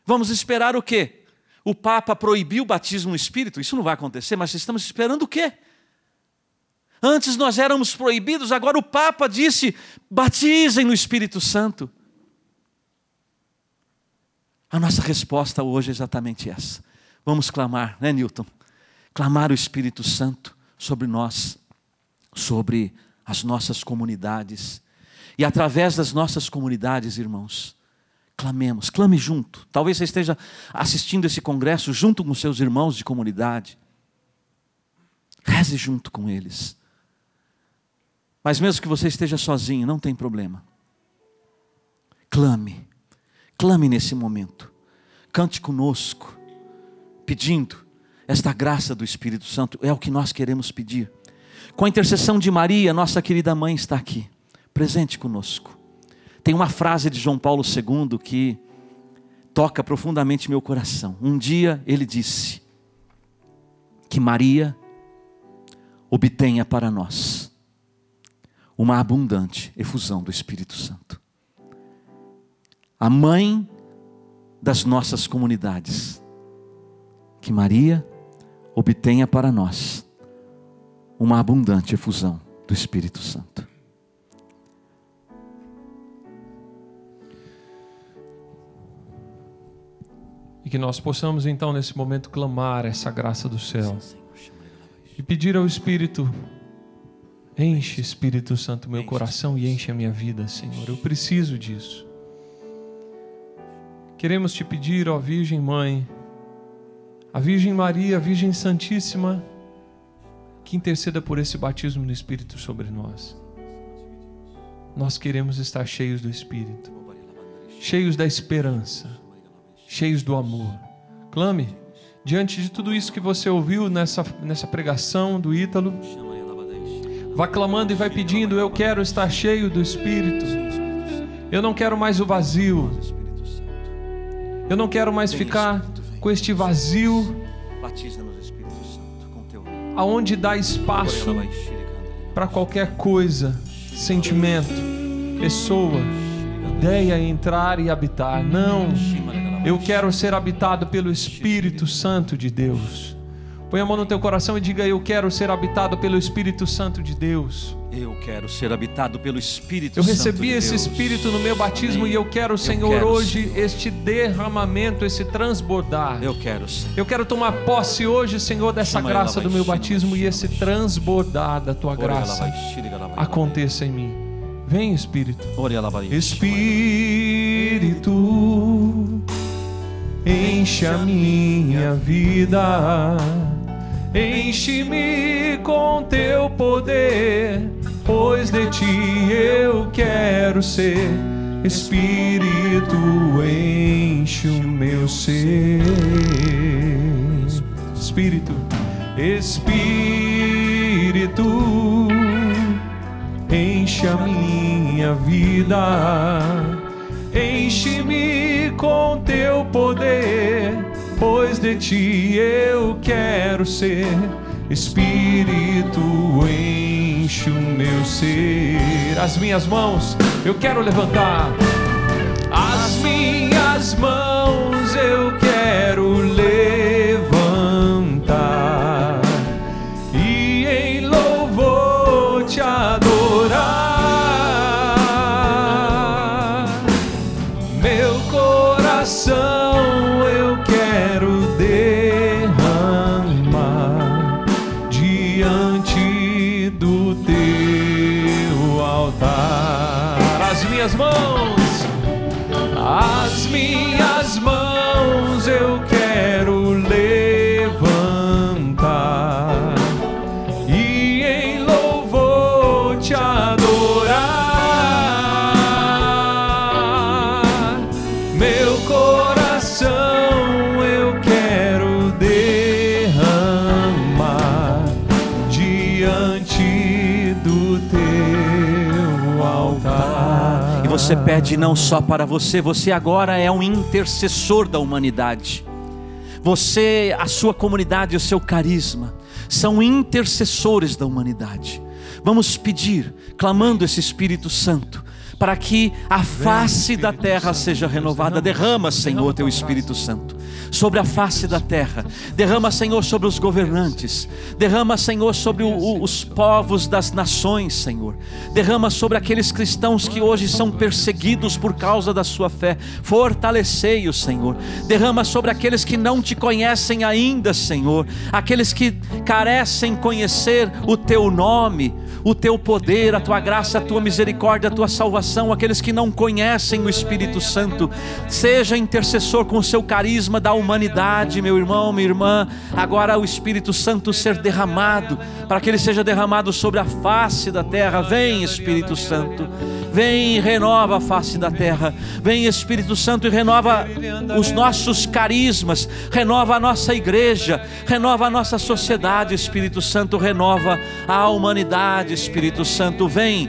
Vamos esperar o quê? O Papa proibiu o batismo no Espírito? Isso não vai acontecer, mas estamos esperando o quê? Antes nós éramos proibidos, agora o Papa disse, batizem no Espírito Santo. A nossa resposta hoje é exatamente essa. Vamos clamar, né, Newton? Clamar o Espírito Santo sobre nós, sobre as nossas comunidades. E através das nossas comunidades, irmãos, Clamemos, clame junto. Talvez você esteja assistindo esse congresso junto com seus irmãos de comunidade. Reze junto com eles. Mas mesmo que você esteja sozinho, não tem problema. Clame, clame nesse momento. Cante conosco, pedindo esta graça do Espírito Santo. É o que nós queremos pedir. Com a intercessão de Maria, nossa querida mãe está aqui, presente conosco. Tem uma frase de João Paulo II que toca profundamente meu coração. Um dia ele disse que Maria obtenha para nós uma abundante efusão do Espírito Santo. A mãe das nossas comunidades, que Maria obtenha para nós uma abundante efusão do Espírito Santo. E que nós possamos então nesse momento clamar essa graça do céu e pedir ao Espírito: enche, Espírito Santo, meu coração e enche a minha vida, Senhor. Eu preciso disso. Queremos te pedir, ó Virgem Mãe, a Virgem Maria, a Virgem Santíssima, que interceda por esse batismo no Espírito sobre nós. Nós queremos estar cheios do Espírito, cheios da esperança, cheios do amor. Clame diante de tudo isso que você ouviu nessa pregação do Ítalo. Vá clamando e vai pedindo: eu quero estar cheio do Espírito. Eu não quero mais o vazio. Eu não quero mais ficar com este vazio aonde dá espaço para qualquer coisa, sentimento, pessoa, ideia entrar e habitar. Não, eu quero ser habitado pelo Espírito Santo de Deus. Põe a mão no teu coração e diga: eu quero ser habitado pelo Espírito Santo de Deus. Eu quero ser habitado pelo Espírito Santo. Eu recebi esse Espírito no meu batismo. Amém. E eu quero, Senhor, hoje este derramamento, esse transbordar. Eu quero, Senhor. Eu quero tomar posse hoje, Senhor, dessa graça do meu batismo e esse transbordar da tua graça aconteça em mim. Vem, Espírito. Espírito, enche a minha vida. Enche-me com teu poder, pois de ti eu quero ser. Espírito, enche o meu ser. Espírito, Espírito, enche a minha vida. Enche-me com teu poder, pois de ti eu quero ser. Espírito, enche o meu ser. As minhas mãos eu quero levantar. As minhas mãos eu quero levantar e em louvor te adorar. Meu coração eu quero derramar diante do teu altar. As minhas mãos eu quero levantar e em louvor te adorar. Meu coração eu quero derramar diante do teu altar. E você pede não só para você, você agora é um intercessor da humanidade. Você, a sua comunidade, o seu carisma são intercessores da humanidade. Vamos pedir, clamando esse Espírito Santo, para que a face da terra seja renovada. Derrama, Senhor, teu Espírito Santo sobre a face da terra. Derrama, Senhor, sobre os governantes. Derrama, Senhor, sobre os povos das nações, Senhor. Derrama sobre aqueles cristãos que hoje são perseguidos por causa da sua fé. Fortalecei-os, Senhor. Derrama sobre aqueles que não te conhecem ainda, Senhor. Aqueles que carecem conhecer o teu nome, o teu poder, a tua graça, a tua misericórdia, a tua salvação. Aqueles que não conhecem o Espírito Santo, seja intercessor com o seu carisma da humanidade, meu irmão, minha irmã. Agora o Espírito Santo ser derramado, para que ele seja derramado sobre a face da terra. Vem, Espírito Santo, vem e renova a face da terra. Vem, Espírito Santo, e renova os nossos carismas, renova a nossa igreja, renova a nossa sociedade. Espírito Santo, renova a humanidade. Espírito Santo, vem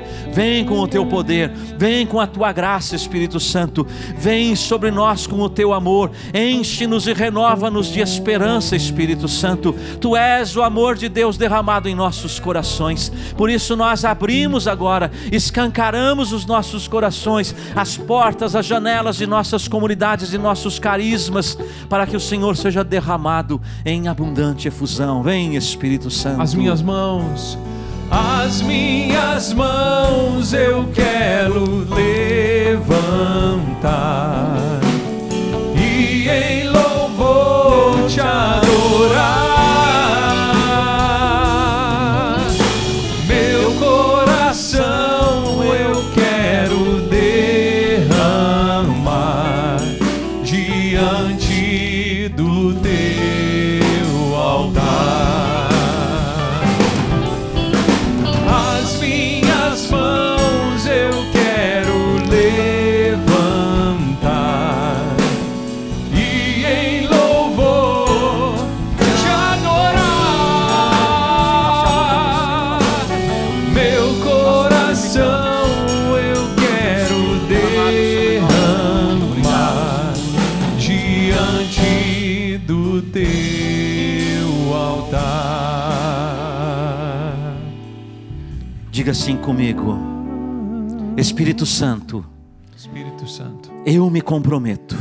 com o teu poder, vem com a tua graça. Espírito Santo, vem sobre nós com o teu amor, enche-nos e renova-nos de esperança. Espírito Santo, tu és o amor de Deus derramado em nossos corações. Por isso nós abrimos agora, escancaramos os nossos corações, as portas, as janelas de nossas comunidades e nossos carismas, para que o Senhor seja derramado em abundante efusão. Vem, Espírito Santo. As minhas mãos eu quero levantar e em louvor te adorar. Meu coração eu quero derramar diante do teu altar. As minhas mãos eu quero levantar e em louvor te adorar. Meu coração eu quero derramar diante do teu altar. Diga assim comigo: Espírito Santo, Espírito Santo, eu me comprometo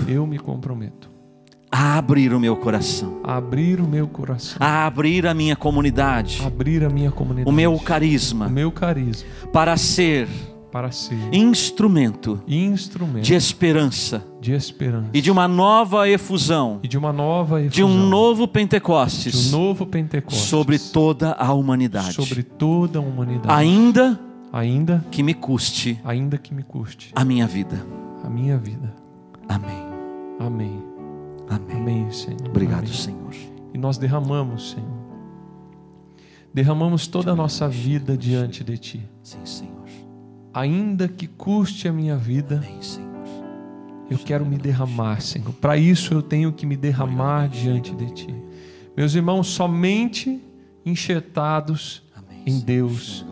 a abrir o meu coração, a abrir o meu coração, a abrir a minha comunidade, abrir a minha comunidade, o meu carisma, para ser instrumento de esperança e de uma nova efusão, de um novo Pentecostes, sobre toda a humanidade, ainda que me custe a minha vida. Amém. Amém. Amém. Amém, Senhor. Obrigado, Amém. Senhor. E nós derramamos, Senhor. Derramamos toda a nossa vida diante de Ti. Sim, Senhor. Ainda que custe a minha vida, Amém, Senhor. eu quero me derramar, Senhor. Para isso eu tenho que me derramar diante de Ti. Meus irmãos, somente enxertados em Deus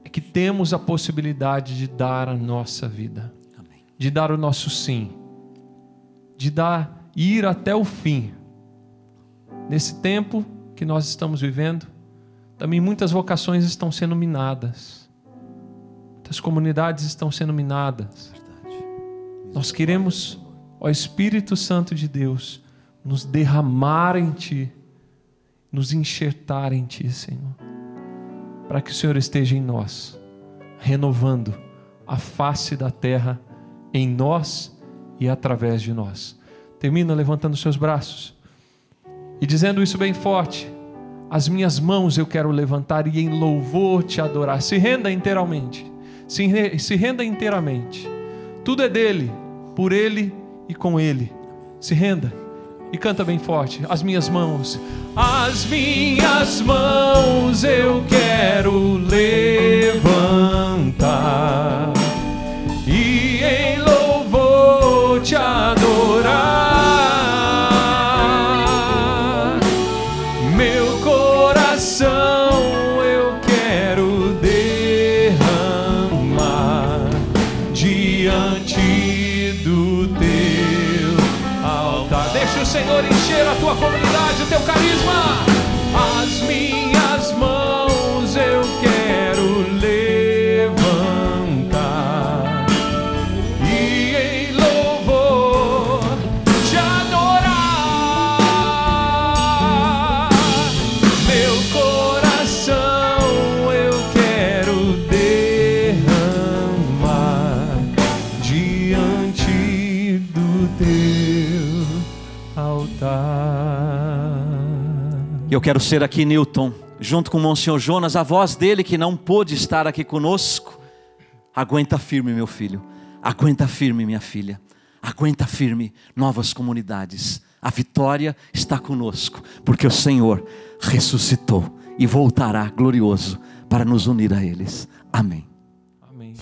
é que temos a possibilidade de dar a nossa vida, de dar o nosso sim, de ir até o fim. Nesse tempo que nós estamos vivendo, também muitas vocações estão sendo minadas, muitas comunidades estão sendo minadas. Nós queremos, ó Espírito Santo de Deus, nos derramar em Ti, nos enxertar em Ti, Senhor, para que o Senhor esteja em nós, renovando a face da terra em nós e através de nós. Termina levantando seus braços e dizendo isso bem forte: as minhas mãos eu quero levantar e em louvor te adorar. Se renda inteiramente, se renda inteiramente. Tudo é dele, por ele e com ele. Se renda e canta bem forte: as minhas mãos eu quero levantar e em louvor te adorar. Meu coração eu quero derramar diante do teu altar. Deixa o Senhor encher a tua comunidade, o teu carisma. As minhas mãos eu quero levantar e em louvor te adorar. Meu coração eu quero derramar diante do teu altar. Eu quero ser aqui, Newton, junto com o Monsenhor Jonas, a voz dele que não pôde estar aqui conosco. Aguenta firme, meu filho. Aguenta firme, minha filha. Aguenta firme, Novas Comunidades. A vitória está conosco, porque o Senhor ressuscitou e voltará glorioso para nos unir a eles. Amém. Amém.